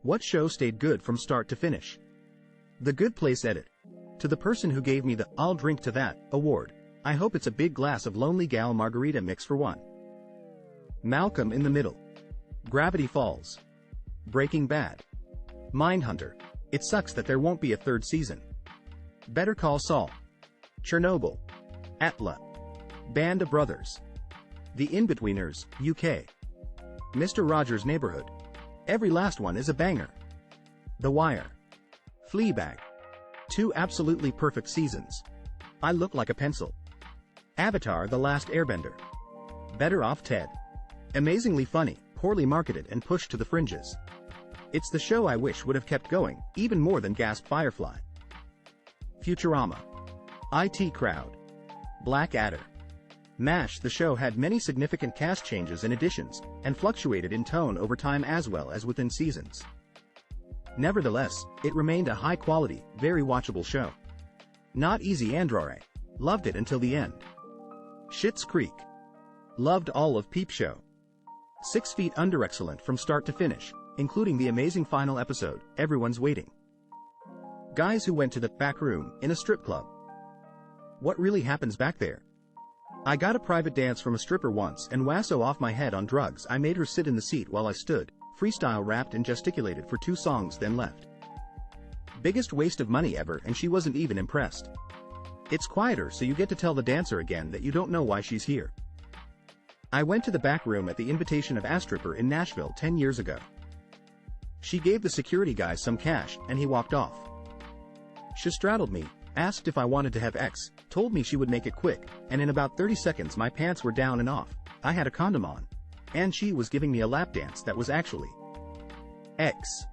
What show stayed good from start to finish? The Good Place edit. To the person who gave me the "I'll drink to that" award, I hope it's a big glass of Lonely Gal margarita mix for one. Malcolm in the Middle. Gravity Falls. Breaking Bad. Mindhunter. It sucks that there won't be a third season. Better Call Saul. Chernobyl. Atla. Band of Brothers. The Inbetweeners, UK. Mr. Rogers' Neighborhood. Every last one is a banger. The Wire. Fleabag. 2 absolutely perfect seasons. I look like a pencil. Avatar: The Last Airbender. Better Off Ted. Amazingly funny, poorly marketed and pushed to the fringes. It's the show I wish would have kept going, even more than Gasp Firefly. Futurama. IT Crowd. Black Adder. MASH. The show had many significant cast changes and additions, and fluctuated in tone over time as well as within seasons. Nevertheless, it remained a high-quality, very watchable show. Not Easy Androre. Loved it until the end. Schitt's Creek. Loved all of Peep Show. 6 Feet Under. Excellent from start to finish, including the amazing final episode, Everyone's Waiting. Guys Who Went to the Back Room in a Strip Club. What really happens back there? I got a private dance from a stripper once, and wasso off my head on drugs. I made her sit in the seat while I stood, freestyle rapped and gesticulated for 2 songs, then left. Biggest waste of money ever, and she wasn't even impressed. It's quieter, so you get to tell the dancer again that you don't know why she's here. I went to the back room at the invitation of a stripper in Nashville 10 years ago. She gave the security guy some cash, and he walked off. She straddled me, asked if I wanted to have X, told me she would make it quick, and in about 30 seconds my pants were down and off. I had a condom on. And she was giving me a lap dance that was actually X.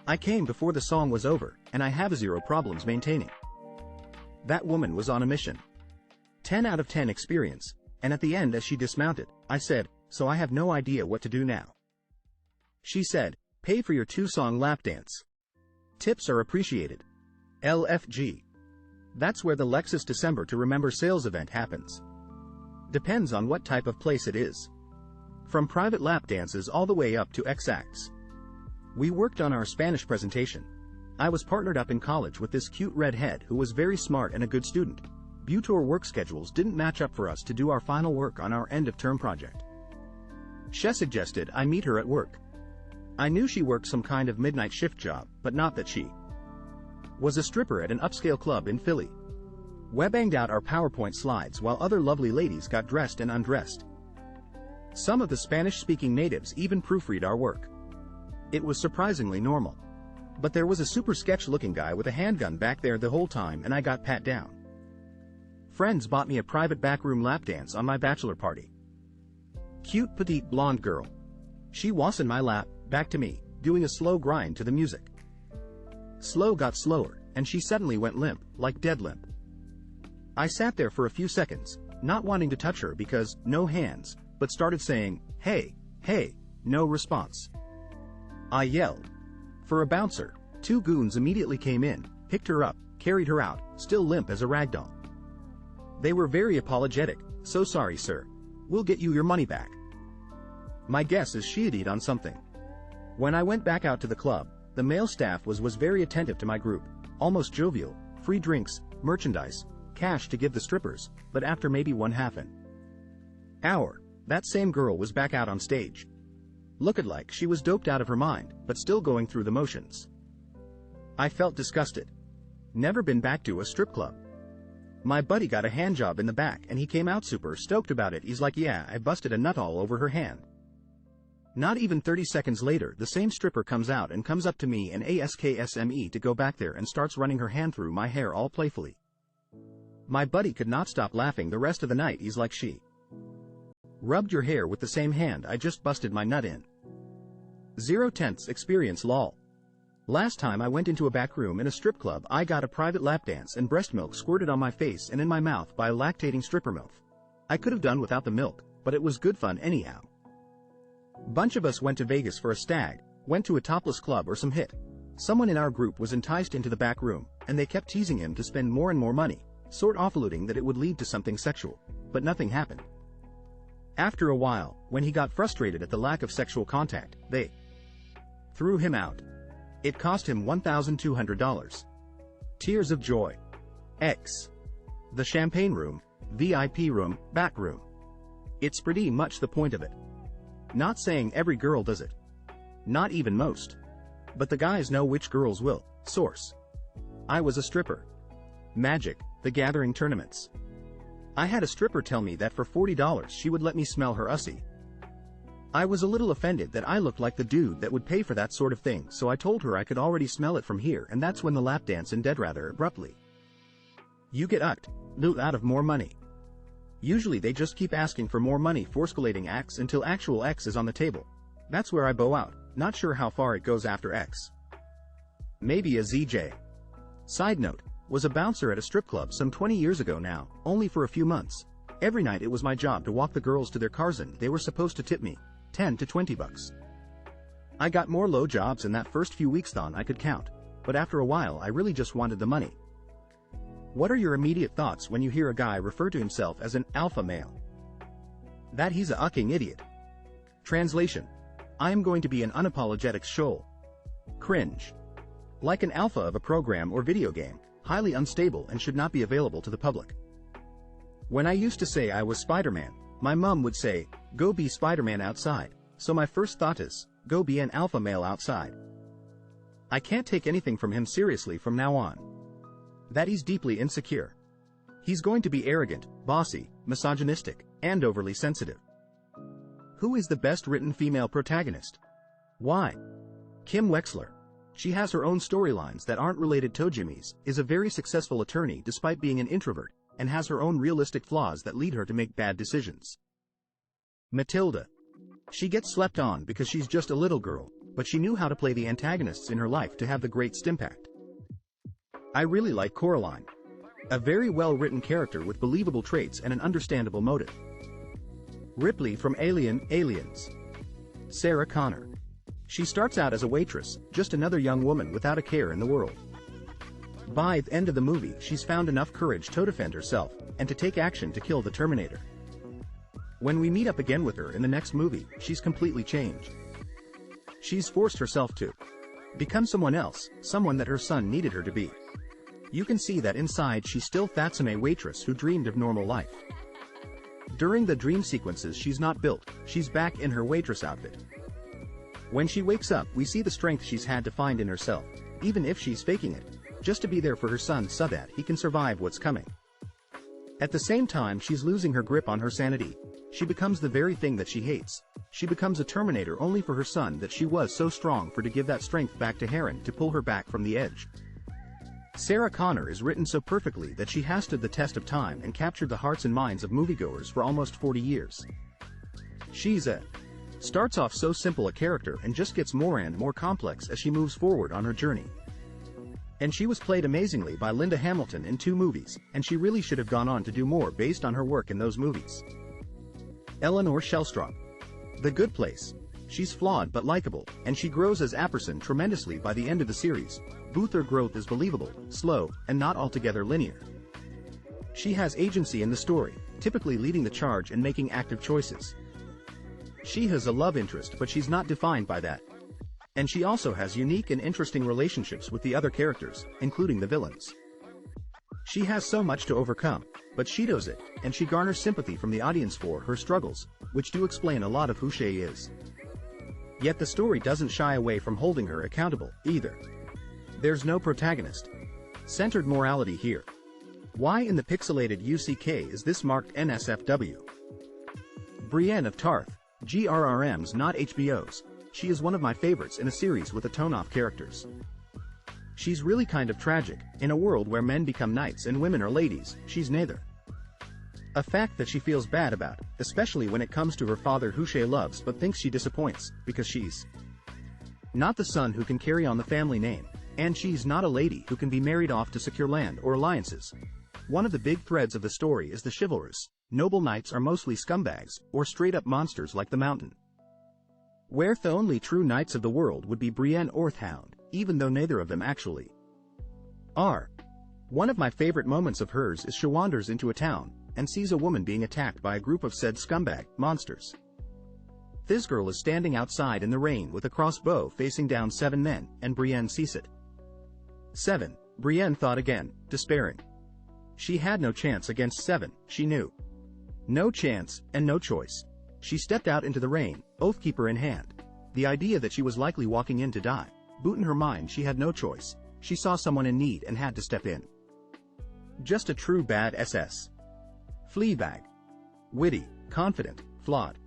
I came before the song was over, and I have 0 problems maintaining. That woman was on a mission. 10 out of 10 experience, and at the end as she dismounted, I said, "So I have no idea what to do now." She said, "Pay for your 2-song lap dance. Tips are appreciated." LFG. That's where the Lexus December to Remember sales event happens. Depends on what type of place it is. From private lap dances all the way up to X acts. We worked on our Spanish presentation. I was partnered up in college with this cute redhead who was very smart and a good student. Butor work schedules didn't match up for us to do our final work on our end-of-term project. She suggested I meet her at work. I knew she worked some kind of midnight shift job, but not that she was a stripper at an upscale club in Philly. We banged out our PowerPoint slides while other lovely ladies got dressed and undressed. Some of the Spanish-speaking natives even proofread our work. It was surprisingly normal. But there was a super sketch-looking guy with a handgun back there the whole time, and I got pat down. Friends bought me a private backroom lap dance on my bachelor party. Cute petite blonde girl. She was in my lap, back to me, doing a slow grind to the music. Slow got slower, and she suddenly went limp, like dead limp. I sat there for a few seconds, not wanting to touch her because, no hands, but started saying, "Hey, hey," no response. I yelled for a bouncer. 2 goons immediately came in, picked her up, carried her out, still limp as a ragdoll. They were very apologetic. "So sorry, sir. We'll get you your money back." My guess is she had eaten on something. When I went back out to the club, the male staff was very attentive to my group, almost jovial, free drinks, merchandise, cash to give the strippers, but after maybe 1/2 hour, that same girl was back out on stage. Looked like she was doped out of her mind, but still going through the motions. I felt disgusted. Never been back to a strip club. My buddy got a hand job in the back and he came out super stoked about it. He's like, "Yeah, I busted a nut all over her hand." Not even 30 seconds later, the same stripper comes out and comes up to me and asks me to go back there and starts running her hand through my hair all playfully. My buddy could not stop laughing the rest of the night. He's like, "She rubbed your hair with the same hand I just busted my nut in." 0/10 experience lol. Last time I went into a back room in a strip club, I got a private lap dance and breast milk squirted on my face and in my mouth by a lactating stripper MILF. I could have done without the milk, but it was good fun anyhow. Bunch of us went to Vegas for a stag, went to a topless club or some hit. Someone in our group was enticed into the back room, and they kept teasing him to spend more and more money, sort of alluding that it would lead to something sexual, but nothing happened. After a while, when he got frustrated at the lack of sexual contact, they threw him out. It cost him $1,200. Tears of joy. X. The champagne room, VIP room, back room. It's pretty much the point of it. Not saying every girl does it. Not even most. But the guys know which girls will. Source. I was a stripper. Magic, the Gathering tournaments. I had a stripper tell me that for $40 she would let me smell her ussy. I was a little offended that I looked like the dude that would pay for that sort of thing, so I told her I could already smell it from here, and that's when the lap dance ended rather abruptly. You get out of more money. Usually they just keep asking for more money, escalating X until actual X is on the table. That's where I bow out, not sure how far it goes after X. Maybe a ZJ. Side note, was a bouncer at a strip club some 20 years ago now, only for a few months. Every night it was my job to walk the girls to their cars and they were supposed to tip me $10 to $20. I got more low jobs in that first few weeks than I could count, but after a while I really just wanted the money. What are your immediate thoughts when you hear a guy refer to himself as an alpha male? That he's a fucking idiot. Translation. I am going to be an unapologetic shoal. Cringe. Like an alpha of a program or video game, highly unstable and should not be available to the public. When I used to say I was Spider-Man, my mom would say, go be Spider-Man outside, so my first thought is, go be an alpha male outside. I can't take anything from him seriously from now on. That he's deeply insecure. He's going to be arrogant, bossy, misogynistic, and overly sensitive. Who is the best written female protagonist? Why? Kim Wexler. She has her own storylines that aren't related to Jimmy's, is a very successful attorney despite being an introvert, and has her own realistic flaws that lead her to make bad decisions. Matilda. She gets slept on because she's just a little girl, but she knew how to play the antagonists in her life to have the greatest impact. I really like Coraline. A very well-written character with believable traits and an understandable motive. Ripley from Aliens. Sarah Connor. She starts out as a waitress, just another young woman without a care in the world. By the end of the movie, she's found enough courage to defend herself, and to take action to kill the Terminator. When we meet up again with her in the next movie, she's completely changed. She's forced herself to become someone else, someone that her son needed her to be. You can see that inside she's still Fatsume waitress who dreamed of normal life. During the dream sequences she's not built, she's back in her waitress outfit. When she wakes up, we see the strength she's had to find in herself, even if she's faking it, just to be there for her son so that he can survive what's coming. At the same time she's losing her grip on her sanity. She becomes the very thing that she hates. She becomes a Terminator only for her son that she was so strong for to give that strength back to Heron to pull her back from the edge. Sarah Connor is written so perfectly that she has stood the test of time and captured the hearts and minds of moviegoers for almost 40 years. She's starts off so simple a character and just gets more and more complex as she moves forward on her journey. And she was played amazingly by Linda Hamilton in 2 movies, and she really should have gone on to do more based on her work in those movies. Eleanor Shellstrop. The Good Place. She's flawed but likable, and she grows as a person tremendously by the end of the series. Both her growth is believable, slow, and not altogether linear. She has agency in the story, typically leading the charge and making active choices. She has a love interest, but she's not defined by that. And she also has unique and interesting relationships with the other characters, including the villains. She has so much to overcome, but she does it, and she garners sympathy from the audience for her struggles, which do explain a lot of who she is. Yet the story doesn't shy away from holding her accountable, either. There's no protagonist centered morality here. Why in the pixelated UCK is this marked NSFW? Brienne of Tarth, GRRM's not HBO's. She is one of my favorites in a series with a tone-off characters. She's really kind of tragic, in a world where men become knights and women are ladies, she's neither. A fact that she feels bad about, especially when it comes to her father who she loves but thinks she disappoints, because she's not the son who can carry on the family name, and she's not a lady who can be married off to secure land or alliances. One of the big threads of the story is the chivalrous. Noble knights are mostly scumbags, or straight-up monsters like the Mountain. Where the only true knights of the world would be Brienne or Hound, even though neither of them actually are. One of my favorite moments of hers is she wanders into a town, and sees a woman being attacked by a group of said scumbag monsters. This girl is standing outside in the rain with a crossbow facing down 7 men, and Brienne sees it. 7. Brienne thought again, despairing. She had no chance against 7, she knew. No chance, and no choice. She stepped out into the rain, Oathkeeper in hand. The idea that she was likely walking in to die. Boot in her mind, she had no choice. She saw someone in need and had to step in. Just a true bad SS. Fleabag. Witty, confident, flawed.